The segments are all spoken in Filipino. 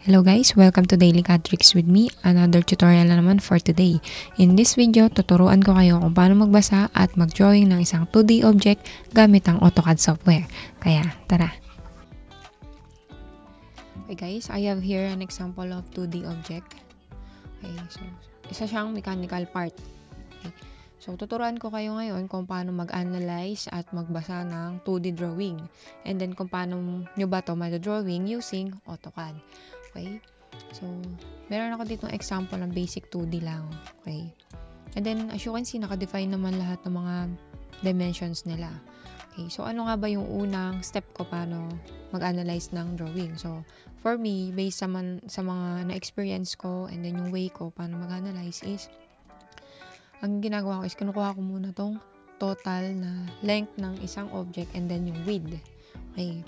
Hello guys, welcome to Daily CAD Tricks with me. Another tutorial na naman for today. In this video, tuturuan ko kayo kung paano magbasa at mag-drawing ng isang 2D object gamit ang AutoCAD software. Kaya, tara! Okay guys, I have here an example of 2D object. Okay, so isa siyang mechanical part. Okay. So, tuturuan ko kayo ngayon kung paano mag-analyze at magbasa ng 2D drawing. And then, kung paano nyo ba ito mag-drawing using AutoCAD. Okay? So, meron ako ditong example ng basic 2D lang. Okay? And then, as you can see, naka-define naman lahat ng mga dimensions nila. Okay? So, ano nga ba yung unang step ko paano mag-analyze ng drawing? So, for me, based sa mga na-experience ko and then yung way ko paano mag-analyze is, ang ginagawa ko is kinukuha ko muna tong total na length ng isang object and then yung width. Okay.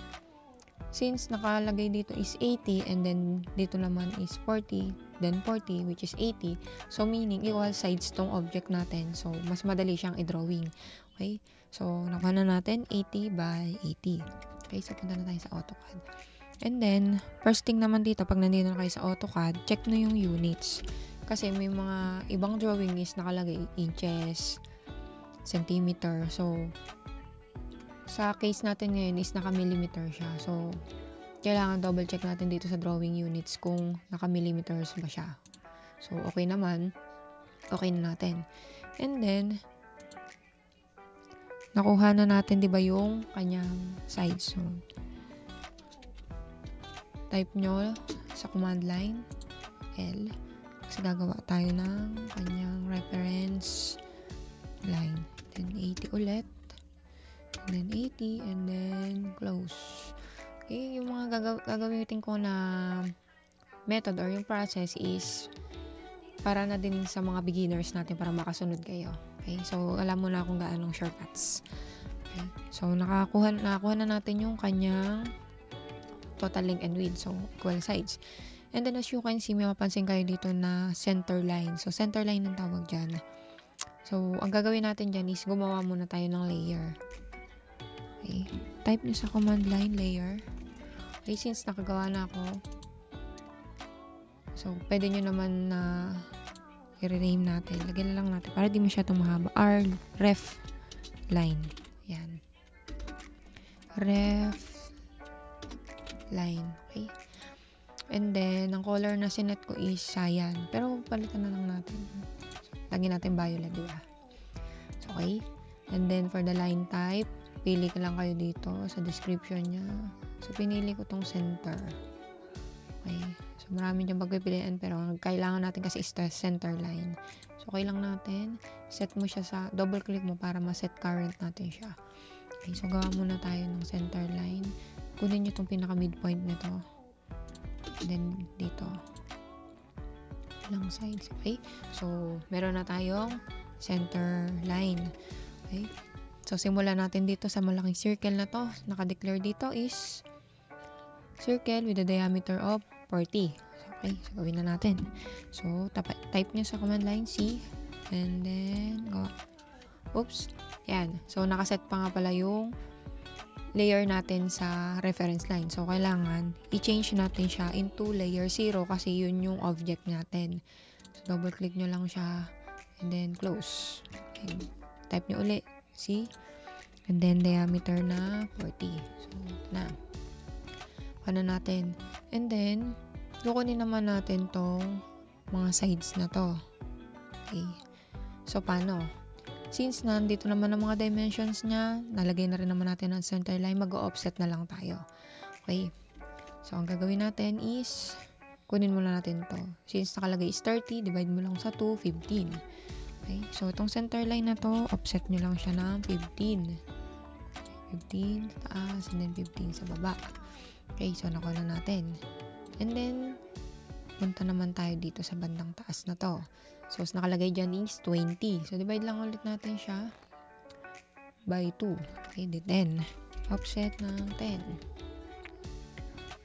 Since nakalagay dito is 80 and then dito naman is 40, then 40 which is 80. So meaning equal sides tong object natin. So mas madali siyang i-drawing. Okay. So nakuha na natin 80 by 80. Okay. So punta na tayo sa AutoCAD. And then first thing naman dito pag nandito na kayo sa AutoCAD, check na yung units. Kasi may mga ibang drawing is nakalagay inches, centimeter. So, sa case natin ngayon is naka-millimeter siya. So, kailangan double check natin dito sa drawing units kung naka-millimeters ba siya. So, okay naman. Okay na natin. And then, nakuha na natin, di ba, yung kanyang sides. So, type nyo sa command line, L. Kasi gagawa tayo ng kanyang reference line. Then 80 ulit. And then 80. And then close. Okay, yung mga gagamitin ko na method or yung process is para na din sa mga beginners natin para makasunod kayo. Okay, so alam mo na kung gaanong shortcuts. Okay, so nakakuha na natin yung kanyang total length and width. So equal sides. And then as you can see, may mapansin kayo dito na center line. So, center line ang tawag dyan. So, ang gagawin natin dyan is gumawa muna tayo ng layer. Okay. Type nyo sa command line, layer. Okay, since nakagawa na ako. So, pwede nyo naman na i-rename natin. Lagyan na lang natin para di masyadong mahaba. Ref line. Yan. Ref line. Okay. And then, ang color na sinet ko is cyan. Pero, palitan na lang natin. So, lagyan natin violet, di ba? Okay. And then, for the line type, pili ka lang kayo dito sa description niya. So, pinili ko tong center. Okay. So, marami dyan pagpipilian. Pero, kailangan natin kasi is the center line. So, okay lang natin. Set mo siya sa, double click mo para ma-set current natin siya. Okay. So, gawa muna tayo ng center line. Kunin nyo tong pinaka-midpoint nito. Then, dito. Ilang sides. Okay? So, meron na tayong center line. Okay? So, simulan natin dito sa malaking circle na to. Naka-declare dito is circle with a diameter of 40. Okay? So, gawin na natin. So, type nyo sa command line C. And then, go. Oops. Yan. So, nakaset pa nga pala yung layer natin sa reference line. So, kailangan i-change natin siya into layer 0 kasi yun yung object natin. So, double click nyo lang siya and then close. Okay. Type nyo uli. C. And then, diameter na 40. So, na. Ano natin. And then, kukunin naman natin tong mga sides na to. Okay. So, paano? Since nandito naman ang mga dimensions niya, nalagay na rin naman natin ang center line, mag-offset na lang tayo. Okay. So, ang gagawin natin is, kunin muna natin to. Since nakalagay is 30, divide mo lang sa 2, 15. Okay. So, itong center line na to, offset nyo lang siya ng 15. 15 sa taas, and then 15 sa baba. Okay. So, nakuha na natin. And then, punta naman tayo dito sa bandang taas na to. So, nakalagay dyan is 20. So, divide lang ulit natin siya by 2. Okay, di 10. Offset ng 10.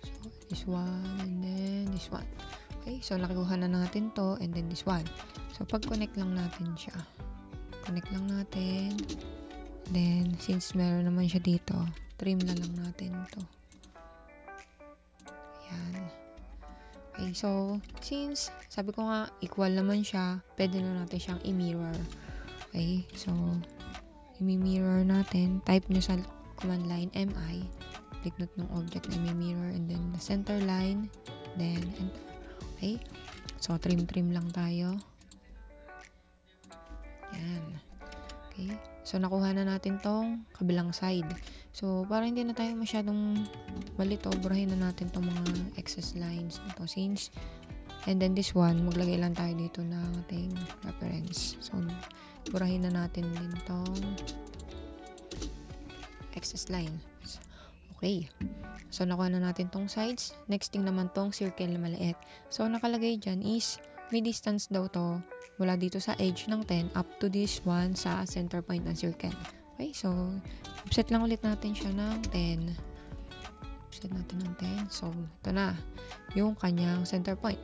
So, this one, and then this one. Okay, so, nakuha na natin to, and then this one. So, pag-connect lang natin siya. Connect lang natin. Then, since meron naman siya dito, trim na lang natin to. Ayan. Okay, so since sabi ko nga equal naman siya, pwede na natin siyang i-mirror. Okay, so i-mirror natin. Type nyo sa command line mi, click nyo ng object na i-mirror, and then the center line, then enter. Okay, so trim lang tayo. Yan. Okay, so nakuha na natin tong kabilang side. So para hindi na tayo masyadong malito, burahin na natin tong mga excess lines na to, since, and then this one, maglagay lang tayo dito ng ating reference. So burahin na natin din tong excess line. Okay, so nakuha na natin tong sides. Next thing naman tong circle na maliit. So nakalagay dyan is may distance daw to mula dito sa edge ng 10 up to this one sa center point ng circle. Okay, so offset lang ulit natin siya ng 10. Offset natin ng 10. So ito na yung kanyang center point.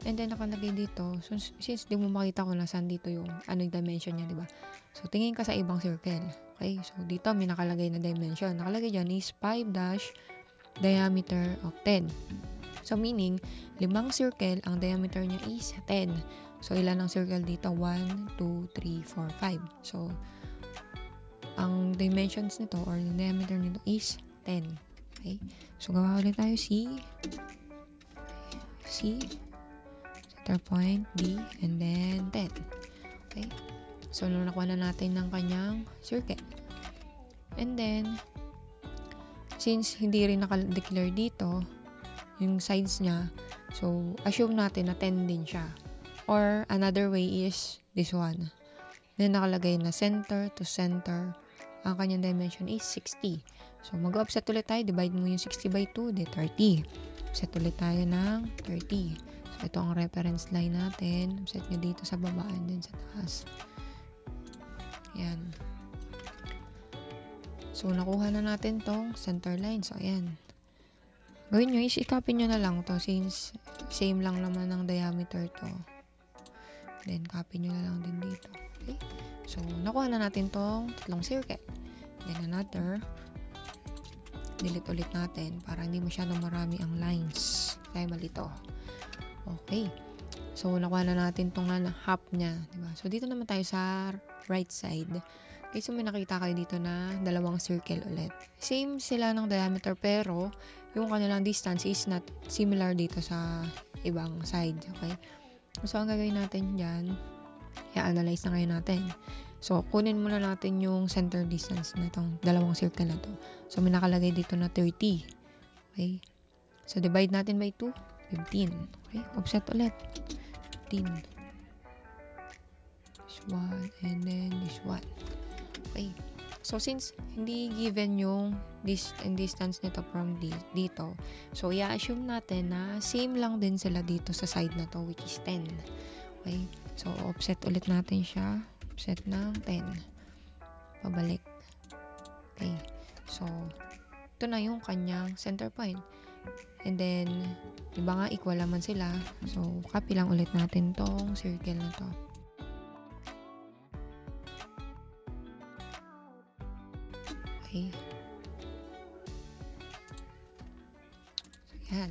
And then nakalagay dito, so, since di mo makita kung nasaan dito yung anong dimension niya, di ba? So tingin ka sa ibang circle. Okay, so dito may nakalagay na dimension. Nakalagay dyan is 5 dash diameter of 10. So meaning, 5 circle, ang diameter niya is 10. So ilan ang circle dito? 1, 2, 3, 4, 5. So ang dimensions nito or the diameter nito is 10. Okay, so gawa ulit tayo C, center point, B, and then 10. Okay, so nakuha na natin ng kanyang circle. And then, since hindi rin naka-declare dito yung sides niya, so assume natin na 10 din siya. Or another way is this one. Then nakalagay na center to center. Ang kanyang dimension is 60. So mag-offset ulit tayo. Divide mo yung 60 by 2, de 30. Offset ulit tayo ng 30. So ito ang reference line natin. Offset nyo dito sa baba and then sa taas. Ayan. So nakuha na natin tong center line. So ayan. Gawin nyo is i-copy nyo na lang to since same lang naman ang diameter to. Then copy nyo na lang din dito. Okay? So nakuha na natin tong tatlong circle. Then another. Delete ulit natin para hindi masyadong marami ang lines. Kaya malito. Okay. So nakuha na natin tong half niya. Diba? So dito naman tayo sa right side. Okay, so may nakita kayo dito na dalawang circle ulit. Same sila ng diameter pero yung kanilang distance is not similar dito sa ibang side. Okay? So ang gagawin natin dyan, i-analyze na ngayon natin. So kunin muna natin yung center distance na itong dalawang circle na to. So may nakalagay dito na 30. Okay? So divide natin by 2, 15. Okay? Offset ulit. 15. This one and then this one. Okay. So, since hindi given yung distance nito from dito, so, i-assume natin na same lang din sila dito sa side na to, which is 10. Okay. So, offset ulit natin siya. Offset ng 10. Pabalik. Okay. So, ito na yung kanyang center point. And then, diba nga, equal naman sila. So, copy lang ulit natin tong circle na to. Okay. So, yan.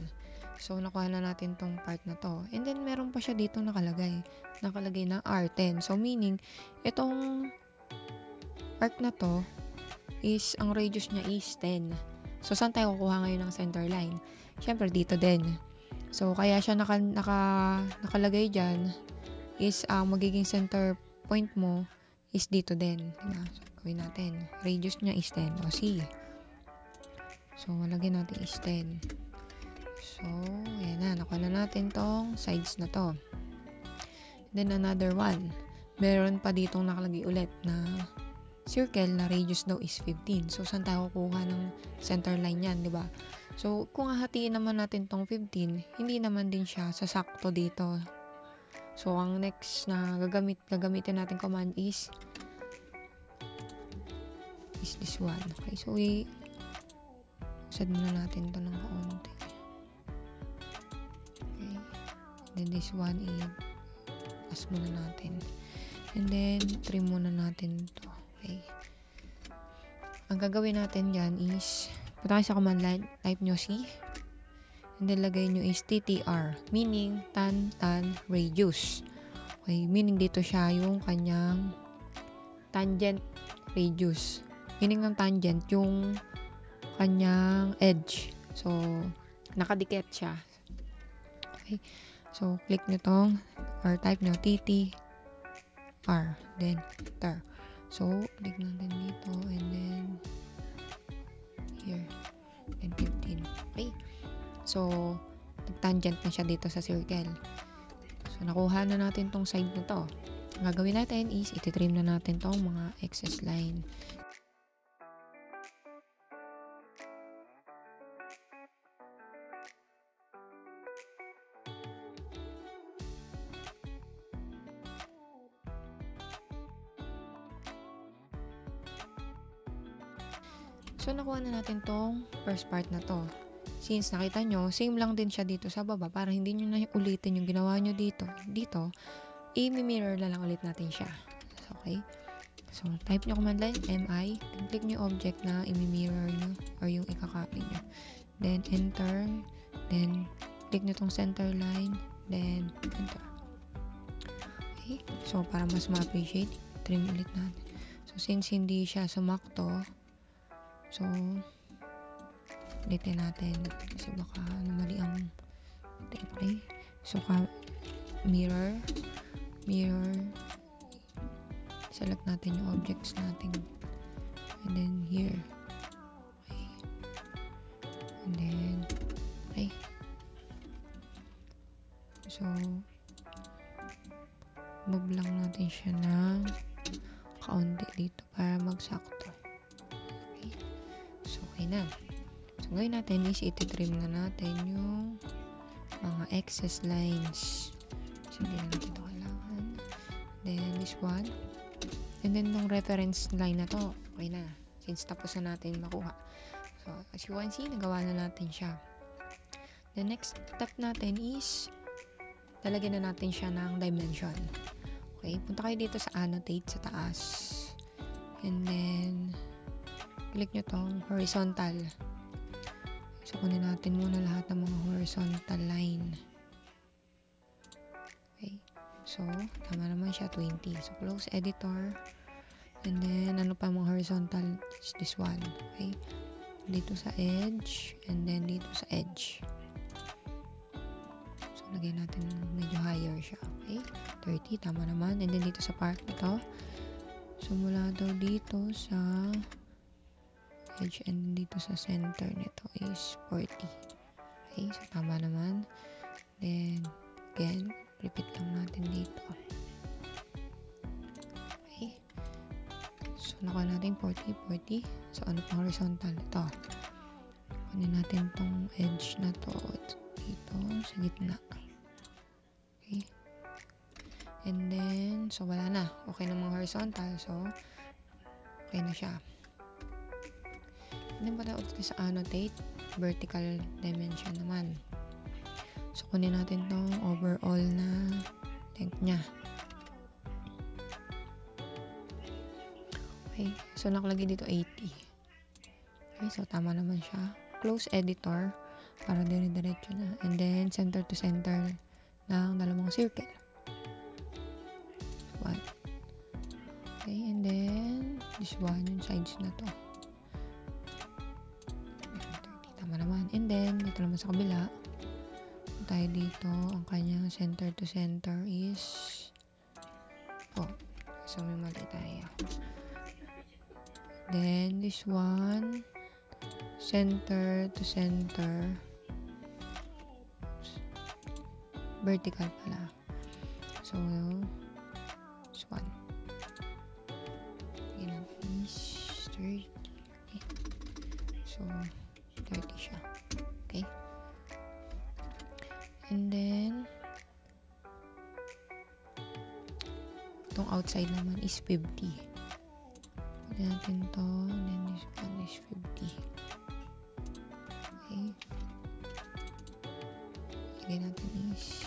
So, nakuha na natin tong part na to. And then, meron pa siya dito nakalagay. Nakalagay na R10. So, meaning, itong arc na to is, ang radius niya is 10. So, saan tayo kukuha ngayon ng center line? Siyempre, dito din. So, kaya siya nakalagay dyan is, ang magiging center point mo is dito din. Diba? So, gawin natin. Radius niya is 10. O, C. So, lagyan natin is 10. So, ayan na. Nakuha na natin tong sides na to. Then, another one. Meron pa ditong nakalagay ulit na circle na radius daw is 15. So, saan tayo kukuha ng center line yan, di ba? So, kung hahatiin naman natin tong 15, hindi naman din siya sasakto dito. So, ang next na gagamitin natin command is this one. Okay, so set muna natin to ng kaunti. Okay. Then this one as muna natin. And then trim muna natin to. Okay. Ang gagawin natin dyan is punta kayo sa command line, type nyo C. And And then, lagay nyo is TTR, meaning tan radius. Okay, meaning dito siya yung kanyang tangent radius. Meaning ng tangent, yung kanyang edge. So, nakadikit siya. Okay, so, click nyo tong, or type nyo TTR, then enter. So, click natin dito, and then, here, and 15. Okay, so, nag-tangent na siya dito sa circle. So, nakuha na natin tong side na to. Ang gagawin natin is, ititrim na natin tong mga excess line. So, nakuha na natin tong first part na to. Since nakita nyo, same lang din siya dito sa baba para hindi nyo na ulitin yung ginawa nyo dito. I-mirror na lang ulit natin siya. So, okay. So, type nyo command line, MI, then click nyo object na i-mirror nyo or yung ikakopy nyo. Then, enter. Then, click nyo tong center line. Then, enter. Okay. So, para mas ma-appreciate, trim ulit natin. So, since hindi siya sumakto, so, ulitin natin kasi baka mali ang okay. So, mirror, select natin yung objects natin, and then here, okay. And then, okay. So, move lang natin siya ng kaunti dito para magsakto. Okay. So, okay na. So, ngayon natin is ititrim na natin yung mga excess lines. So, hindi na natin ito kailangan. Then, this one. And then, yung reference line na to, okay na. Since tapos na natin makuha. So, as you can see, nagawa na natin siya. The next step natin is, lalagyan na natin siya ng dimension. Okay, punta kayo dito sa annotate sa taas. And then, click nyo tong horizontal. So, kunin natin muna lahat ng mga horizontal line. Okay. So, tama naman siya, 20. So, close editor. And then, ano pa mga horizontal? Is this one. Okay. Dito sa edge. And then, dito sa edge. So, lagyan natin medyo higher siya. Okay. 30. Tama naman. And then, dito sa part nito. So, mula daw dito sa edge and dito sa center nito is 40. Okay, so tama naman. Then, again, repeat lang natin dito. Okay. So, nakuha natin 40, 40. So, ano pang horizontal? Ito. Kunin natin tong edge na to dito sa gitna. Okay. And then, so wala na. Okay na mga horizontal. So, okay na siya. And then, para ulit sa annotate, vertical dimension naman. So, kunin natin tong overall na length niya. Okay. So, nakalagay dito 80. Okay. So, tama naman siya. Close editor para dire-diretso na. And then, center to center ng dalawang circle. One. Okay. And then, this one, yung sides na to. Naman. And then, dito naman sa kabila, tayo dito, ang kanyang center to center is so may mali tayo. Then, this one, center to center, vertical pala. So, this one. Yan, is 30. Okay. So, 30 siya. Okay? And then, itong outside naman is 50. Pwede natin to. And then this one is 50. Okay? Lagay natin is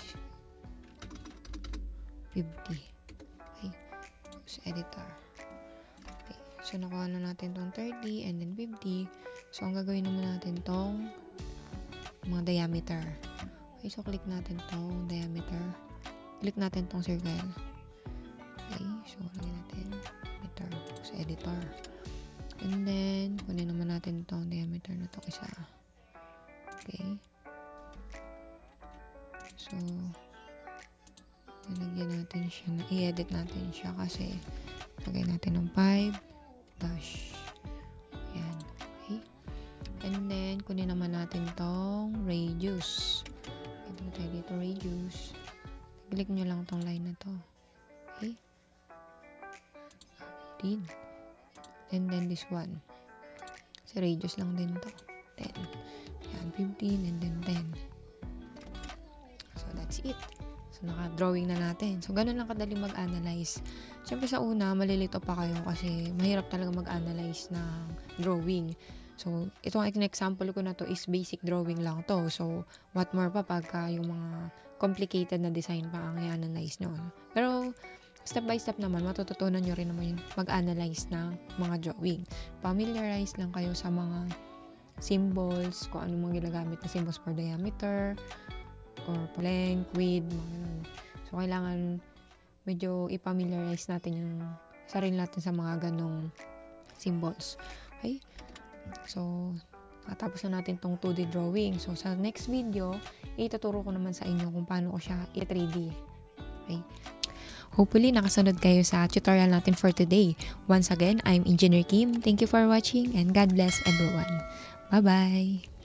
50. Okay? So, editor. Okay. So, nakuha na natin tong 30 and then 50. So, ang gagawin naman natin tong mga diameter. Okay, so click natin tong diameter. Click natin tong circle. Okay, so lagyan natin diameter sa editor. And then, kunin naman natin tong diameter na to isa. Okay. So, nalagyan natin siya, i-edit natin siya kasi lagay natin ng 5 dash. Ayan. Okay. And then, kunin naman natin tong radius. Ito tayo dito, radius. Click nyo lang tong line na to. Okay. 15. And then this one. Sa radius lang din to. 10. Ayan, 15 and then 10. So, that's it. So, naka-drawing na natin. So, ganun lang kadali mag-analyze. Siyempre sa una, malilito pa kayo kasi mahirap talaga mag-analyze ng drawing. So, itong example ko na to is basic drawing lang to. So, what more pa pagka yung mga complicated na design pa ang i-analyze nyo. Pero, step by step naman, matututunan nyo rin naman yung mag-analyze ng mga drawing. Familiarize lang kayo sa mga symbols, kung ano mga ginagamit na symbols for diameter, or length, width, mga ganun. So, kailangan medyo i-familiarize natin yung sarili natin sa mga ganong symbols. Okay? So, natapos na natin tong 2D drawing. So, sa next video, ituturo ko naman sa inyo kung paano ko siya i-3D. Okay? Hopefully, nakasunod kayo sa tutorial natin for today. Once again, I'm Engineer Kim. Thank you for watching and God bless everyone. Bye-bye!